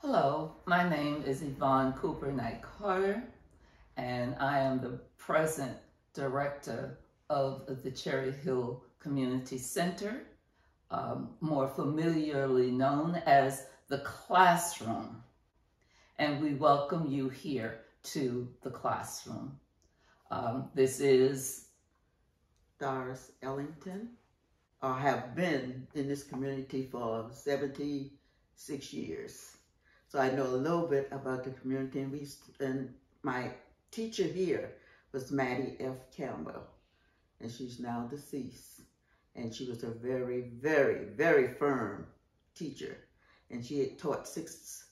Hello, my name is Yvonne Cooper Knight Carter, and I am the present director of the Cherry Hill Community Center, more familiarly known as the classroom. And we welcome you here to the classroom. This is Doris Ellington. I have been in this community for 76 years. So I know a little bit about the community, and my teacher here was Maddie F. Campbell, and she's now deceased. And she was a very, very, very firm teacher, and she had taught 6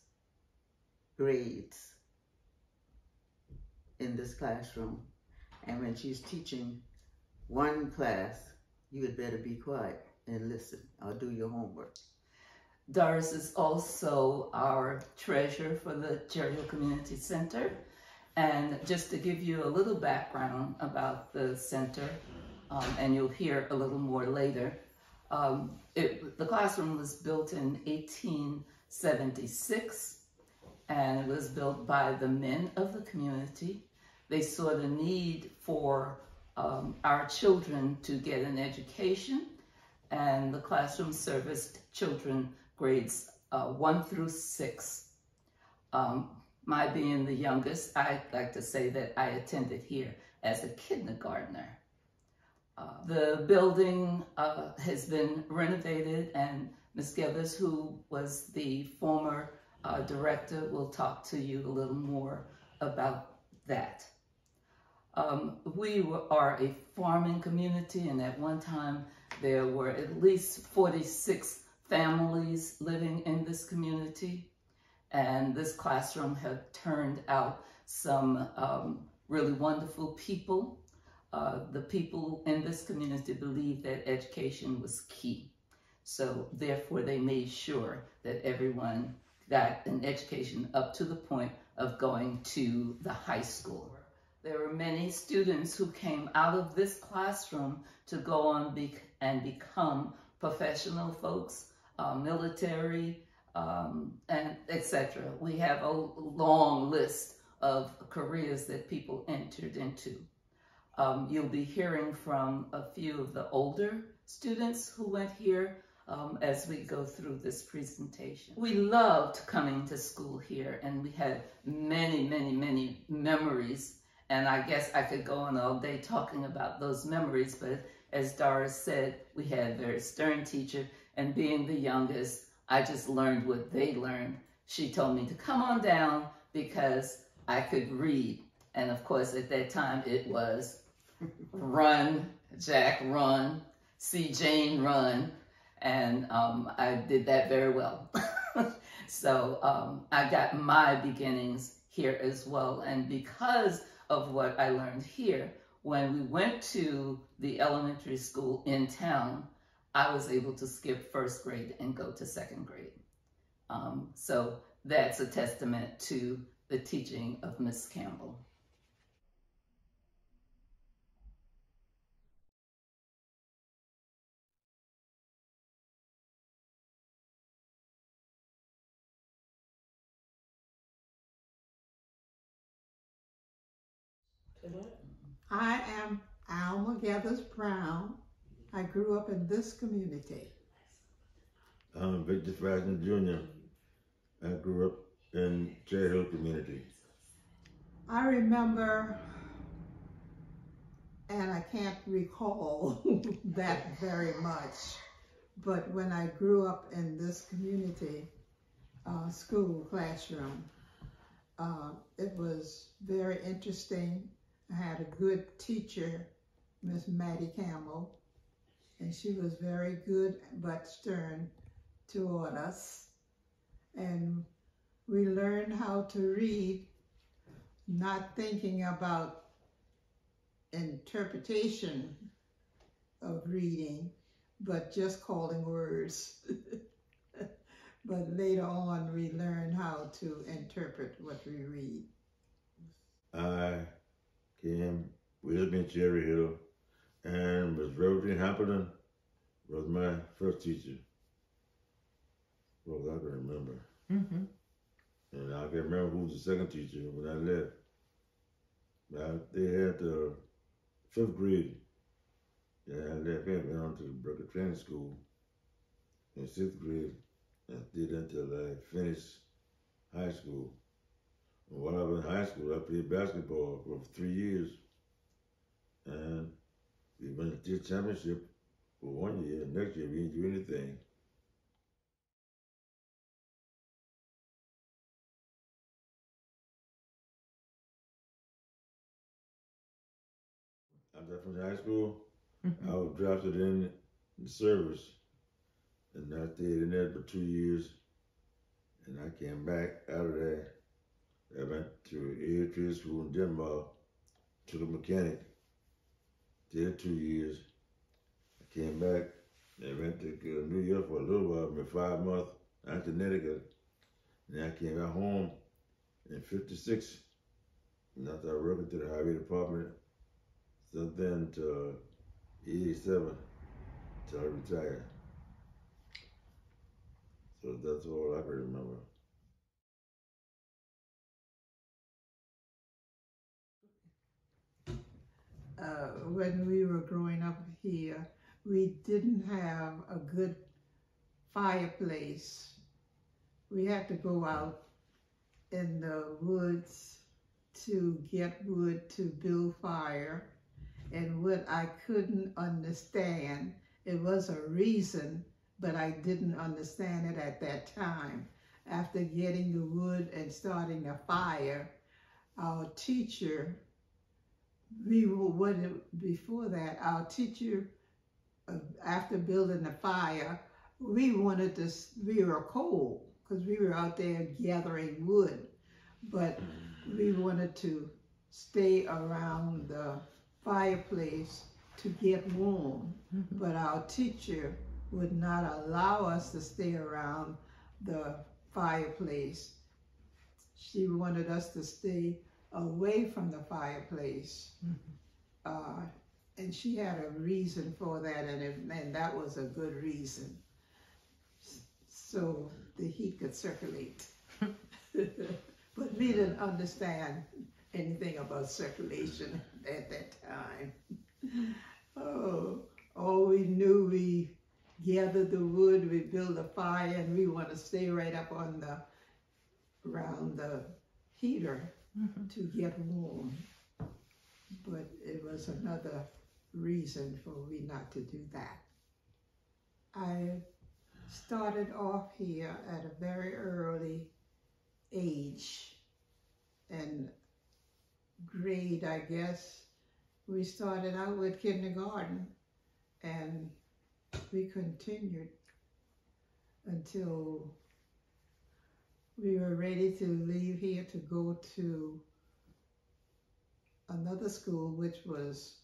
grades in this classroom. And when she's teaching one class, you had better be quiet and listen or do your homework. Doris is also our treasurer for the Cherry Hill Community Center. And just to give you a little background about the center, and you'll hear a little more later, the classroom was built in 1876, and it was built by the men of the community. They saw the need for our children to get an education, and the classroom serviced children grades 1 through 6. My being the youngest, I like to say that I attended here as a kindergartner. The building has been renovated, and Ms. Gethers, who was the former director, will talk to you a little more about that. We are a farming community, and at one time there were at least 46 families living in this community, and this classroom had turned out some really wonderful people. The people in this community believed that education was key, so therefore they made sure that everyone got an education up to the point of going to the high school. There were many students who came out of this classroom to go on and become professional folks, military, and etc. We have a long list of careers that people entered into. You'll be hearing from a few of the older students who went here as we go through this presentation. We loved coming to school here, and we had many, many, many memories. And I guess I could go on all day talking about those memories, but as Doris said, we had a very stern teacher, and being the youngest, I just learned what they learned. She told me to come on down because I could read. And of course, at that time, it was run, Jack, run, see Jane, run. And I did that very well. So I got my beginnings here as well. And because of what I learned here, when we went to the elementary school in town, I was able to skip 1st grade and go to 2nd grade. So that's a testament to the teaching of Miss Campbell. I am Alma Gathers Brown. I grew up in this community. I'm Victor Fashion Jr. I grew up in Cherry Hill community. I remember, and I can't recall that very much, but when I grew up in this community school classroom, it was very interesting. I had a good teacher, Miss Maddie Campbell, and she was very good but stern toward us. And we learned how to read, not thinking about interpretation of reading, but just calling words. But later on, we learned how to interpret what we read. We lived in Cherry Hill, and Ms. Rosie Hamilton was my first teacher. Well, I can remember. And I can't remember who was the second teacher when I left. But they had the 5th grade. Yeah, I left and went on to the Berkeley Training School in 6th grade. I did until I finished high school. And while I was in high school, I played basketball for 3 years. And we won the state championship for 1 year. Next year, we didn't do anything. After I finished high school, I was drafted in the service. And I stayed in there for 2 years. And I came back out of there. I went to air trade school in Denmark, took a mechanic, did 2 years. I came back, I went to New York for a little while, maybe 5 months, out to Connecticut. And then I came back home in '56. And I started working to the highway department. So then to '87 till I retired. So that's all I can remember. When we were growing up here, we didn't have a good fireplace. We had to go out in the woods to get wood to build fire. And what I couldn't understand, it was a reason, but I didn't understand it at that time. After getting the wood and starting a fire, our teacher, before that, our teacher, after building the fire, we were cold because we were out there gathering wood, but we wanted to stay around the fireplace to get warm. But our teacher would not allow us to stay around the fireplace. She wanted us to stay away from the fireplace. And she had a reason for that, and that was a good reason. So the heat could circulate. But we didn't understand anything about circulation at that time. Oh, we knew we gathered the wood, we built a fire, and we want to stay right up on around the heater to get warm. But it was another reason for we not to do that. I started off here at a very early age, and grade, I guess. We started out with kindergarten, and we continued until we were ready to leave here to go to another school, which was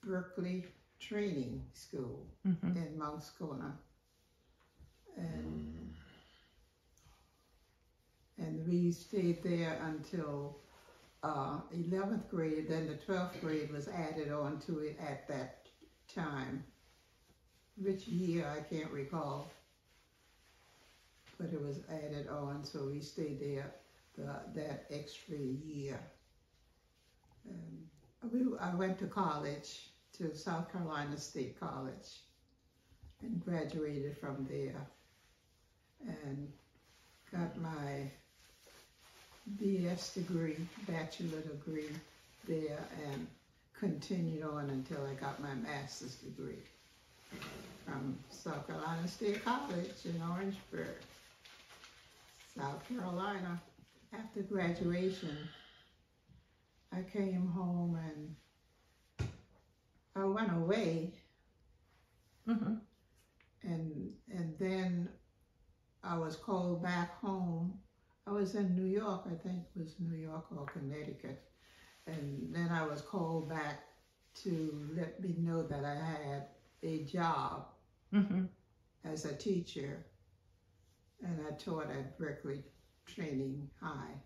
Berkeley Training School in Moncks. And we stayed there until 11th grade. Then the 12th grade was added on to it at that time. Which year, I can't recall. But it was added on, so we stayed there that extra year. I went to college, to South Carolina State College, and graduated from there, and got my BS degree, bachelor degree there, and continued on until I got my master's degree from South Carolina State College in Orangeburg, South Carolina. After graduation, I came home and I went away, and then I was called back home. I was in New York, I think it was New York or Connecticut, and then I was called back to let me know that I had a job as a teacher, and I taught at Berkeley Training High.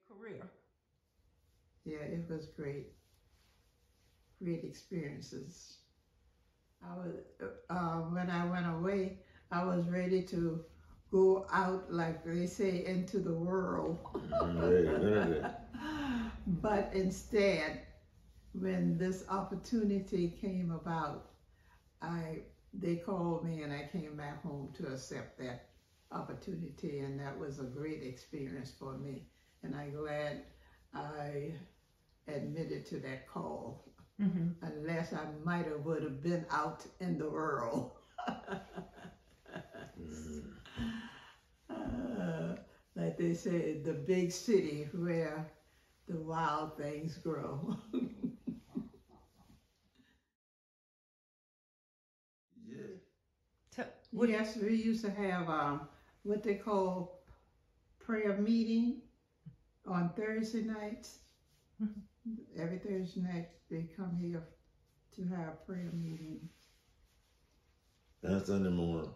Career. Yeah, it was great. great experiences. I was, when I went away, I was ready to go out, like they say, into the world. But instead, when this opportunity came about, they called me and I came back home to accept that opportunity, and that was a great experience for me. And I'm glad I admitted to that call. Unless I might have would have been out in the world. Like they say, the big city where the wild things grow. Yes, we used to have what they call prayer meeting on Thursday nights. Every Thursday night they come here to have prayer meeting. That's Sunday morning.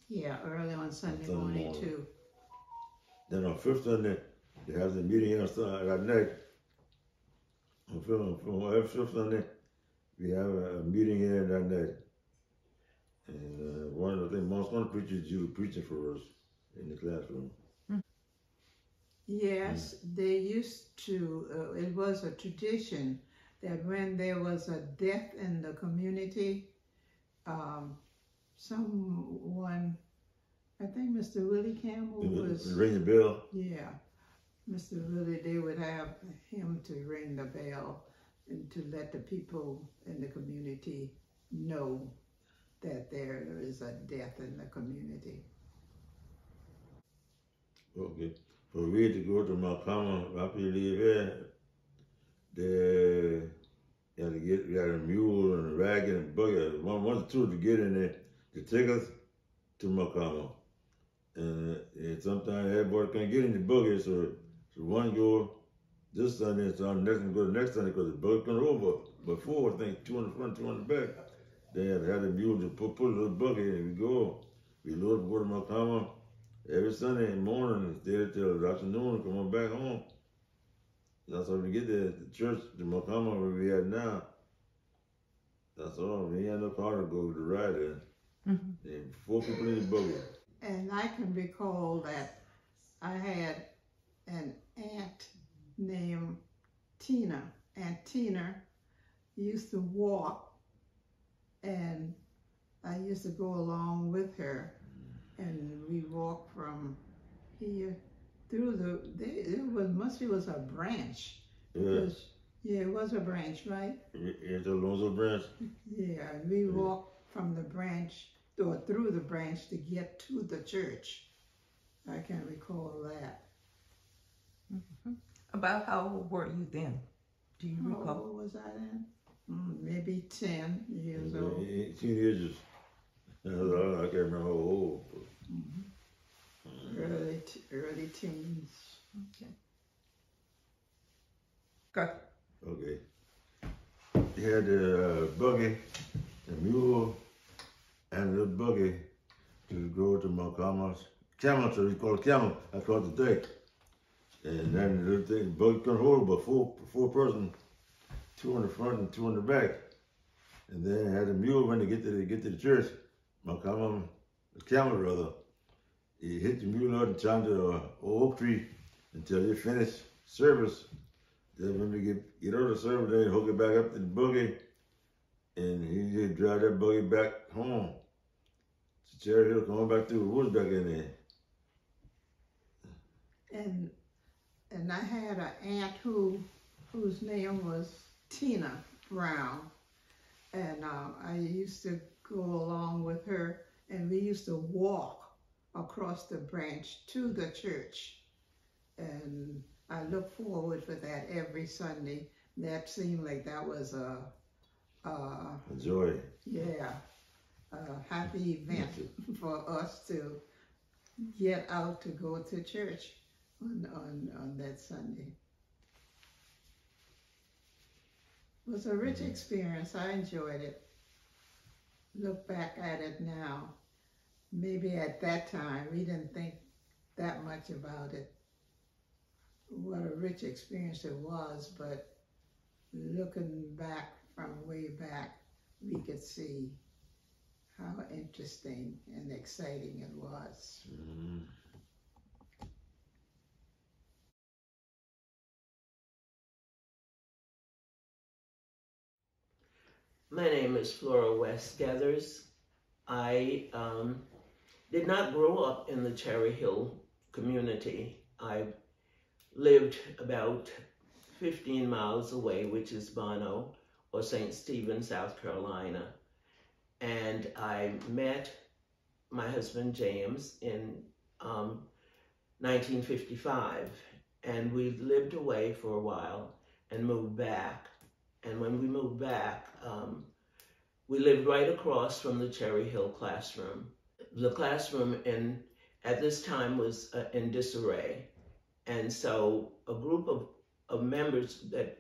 Yeah, early on Sunday morning too. Then on fifth Sunday, they have the meeting on that night. On every fifth Sunday, we have a meeting here that night. And one of the things, most one preacher is usually preaching for us in the classroom. Yes, they used to, it was a tradition that when there was a death in the community, someone, I think Mr. Willie Campbell was... Ring the bell? Yeah, Mr. Willie, they would have him to ring the bell and to let the people in the community know that there is a death in the community. Okay. For we to go to Moncks after you leave here, they had to get, we had a mule and a wagon and buggy. One or two to get in there to take us to Moncks. And sometimes everybody can't get in the buggy, so one go this Sunday, so I'm next go the next Sunday because the buggy can over. Before, I think, two in the front, two in the back. They had a mule to put a little buggy in and we go. We load go to Moncks every Sunday morning and stay there till the afternoon and come on back home. That's how we get there. The church, the Moncks where we at now. That's all. We ain't no car to go to ride in. There 4 people in the buggy. And I can recall that I had an aunt named Tina. Aunt Tina used to walk, and I used to go along with her, and we walked from here through it was a branch. Because, yeah, it was a branch, right? It's a Alonzo branch. Yeah, we walked from the branch or through the branch to get to the church. I can recall that. About how old were you then? Do you recall? How old was I then? Maybe 10 years old. Teenagers. I can't remember how old. Early teens. Okay. Go. Okay. He had the buggy, the mule, and the buggy to go to Moncks. Camel, so we call it camel. I call it the day. And then the thing, buggy couldn't hold but four person, 2 in the front and 2 in the back. And then had a mule when they get to the church. Moncks, the camel rather. He hit the mule out and climbed the oak tree until they finished service. Then when we get out of the service, they hook it back up to the buggy, and he just drive that buggy back home. So Cherry Hill coming back through the woods back in there. And I had an aunt whose name was Tina Brown, and I used to go along with her, and we used to walk across the branch to the church, and I look forward for that every Sunday. That seemed like that was a joy. Yeah, a happy event for us to get out to go to church on that Sunday. It was a rich experience. I enjoyed it. Look back at it now. Maybe at that time we didn't think that much about it. What a rich experience it was, but looking back from way back, we could see how interesting and exciting it was. Mm. My name is Flora West Gathers. I did not grow up in the Cherry Hill community. I lived about 15 miles away, which is Bono or St. Stephen, South Carolina. And I met my husband James in 1955. And we lived away for a while and moved back. And when we moved back, we lived right across from the Cherry Hill classroom. The classroom at this time was in disarray. And so a group of members that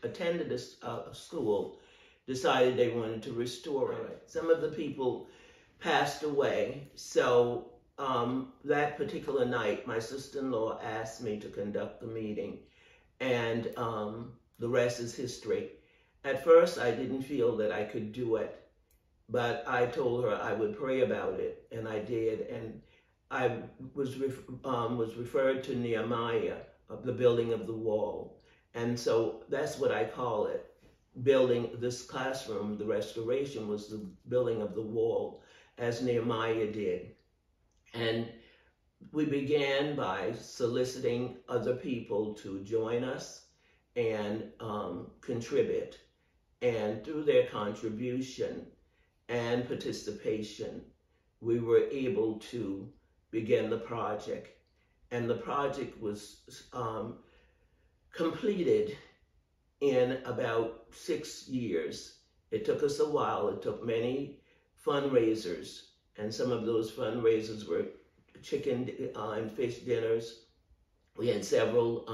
attended this school decided they wanted to restore it. Some of the people passed away. So that particular night, my sister-in-law asked me to conduct the meeting. And the rest is history. At first, I didn't feel that I could do it, but I told her I would pray about it, and I did. And I was referred to Nehemiah, of the building of the wall. And so that's what I call it. Building this classroom, the restoration was the building of the wall, as Nehemiah did. And we began by soliciting other people to join us and contribute. And through their contribution and participation, we were able to begin the project. And the project was completed in about 6 years. It took us a while. It took many fundraisers, and some of those fundraisers were chicken and fish dinners. We had several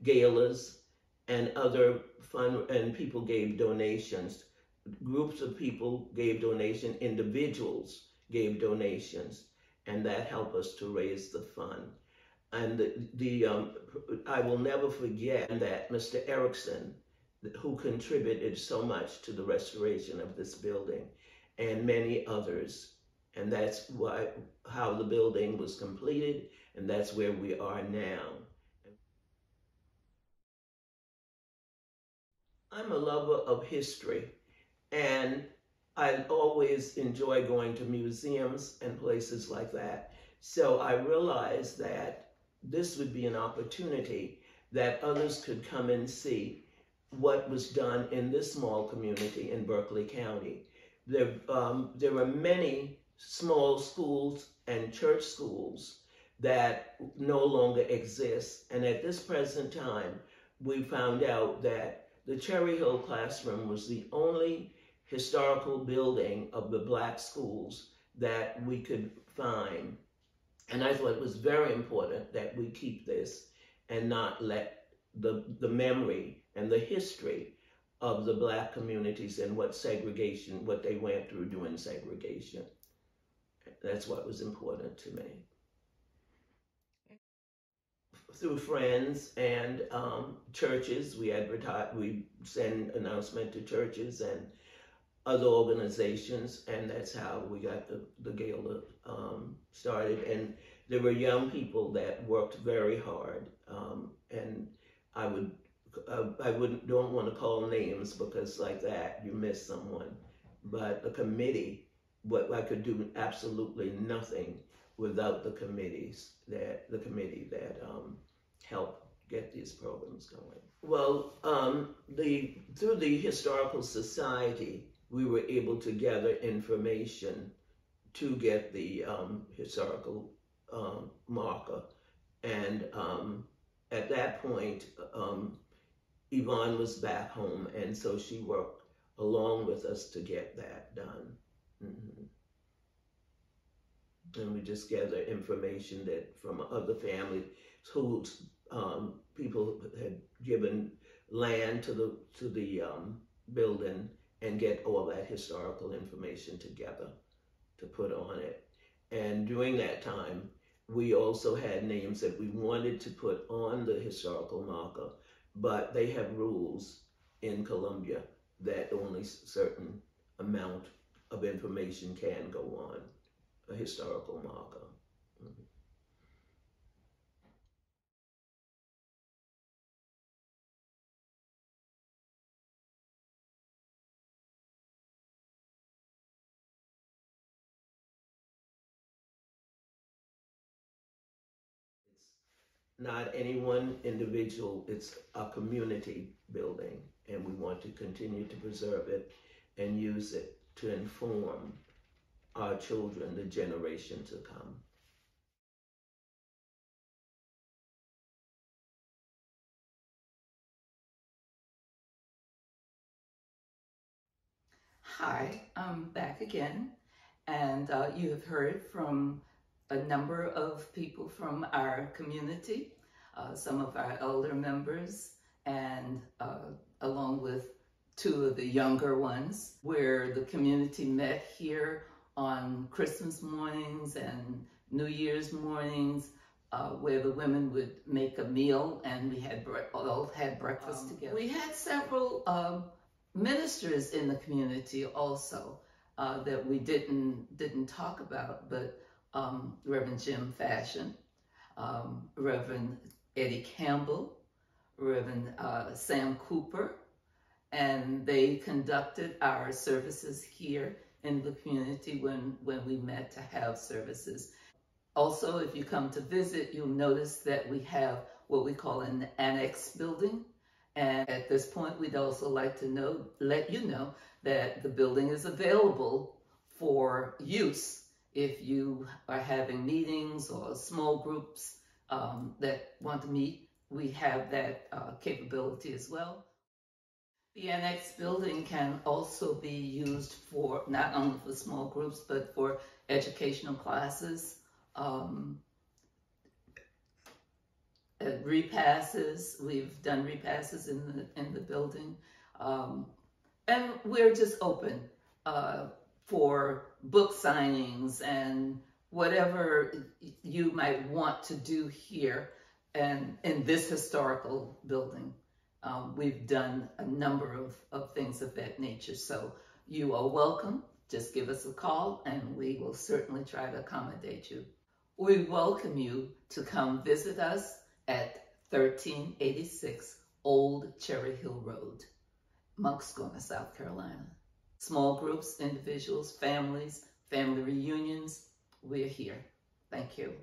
galas and other fun, and people gave donations. Groups of people gave donations, individuals gave donations, and that helped us to raise the fund. And I will never forget that Mr. Erickson, who contributed so much to the restoration of this building, and many others. And that's how the building was completed, and that's where we are now. I'm a lover of history, and I always enjoy going to museums and places like that. So I realized that this would be an opportunity that others could come and see what was done in this small community in Berkeley County. There are many small schools and church schools that no longer exist. And at this present time, we found out that the Cherry Hill classroom was the only historical building of the Black schools that we could find. And I thought it was very important that we keep this and not let the memory and the history of the Black communities and what they went through during segregation. That's what was important to me. Through friends and churches, we send announcement to churches and other organizations, and that's how we got the gala started. And there were young people that worked very hard, and don't want to call names because like that you miss someone. But the committee, I could do absolutely nothing without the committee that helped get these programs going. Well, through the Historical Society, we were able to gather information to get the historical marker. And at that point, Yvonne was back home, and so she worked along with us to get that done. Mm-hmm. And we just gather information that from other families whose people had given land to the building, and get all that historical information together to put on it. And during that time, we also had names that we wanted to put on the historical marker, but they have rules in Columbia that only certain amount of information can go on a historical marker. Mhm. It's not any one individual, it's a community building, and we want to continue to preserve it and use it to inform our children, the generation to come. Hi, I'm back again, and you have heard from a number of people from our community, some of our elder members, and along with two of the younger ones, where the community met here on Christmas mornings and New Year's mornings, where the women would make a meal and we had all had breakfast together. We had several ministers in the community also that we didn't talk about, but Reverend Jim Fashion, Reverend Eddie Campbell, Reverend Sam Cooper, and they conducted our services here in the community when we met to have services. Also, if you come to visit, you'll notice that we have what we call an annex building. And at this point, we'd also like to let you know that the building is available for use if you are having meetings or small groups that want to meet. We have that capability as well. The annex building can also be used for not only for small groups, but for educational classes, repasses. We've done repasses in the building, and we're just open for book signings and whatever you might want to do here and in this historical building. We've done a number of things of that nature, so you are welcome. Just give us a call and we will certainly try to accommodate you. We welcome you to come visit us at 1386 Old Cherry Hill Road, Moncks, South Carolina. Small groups, individuals, families, family reunions, we're here. Thank you.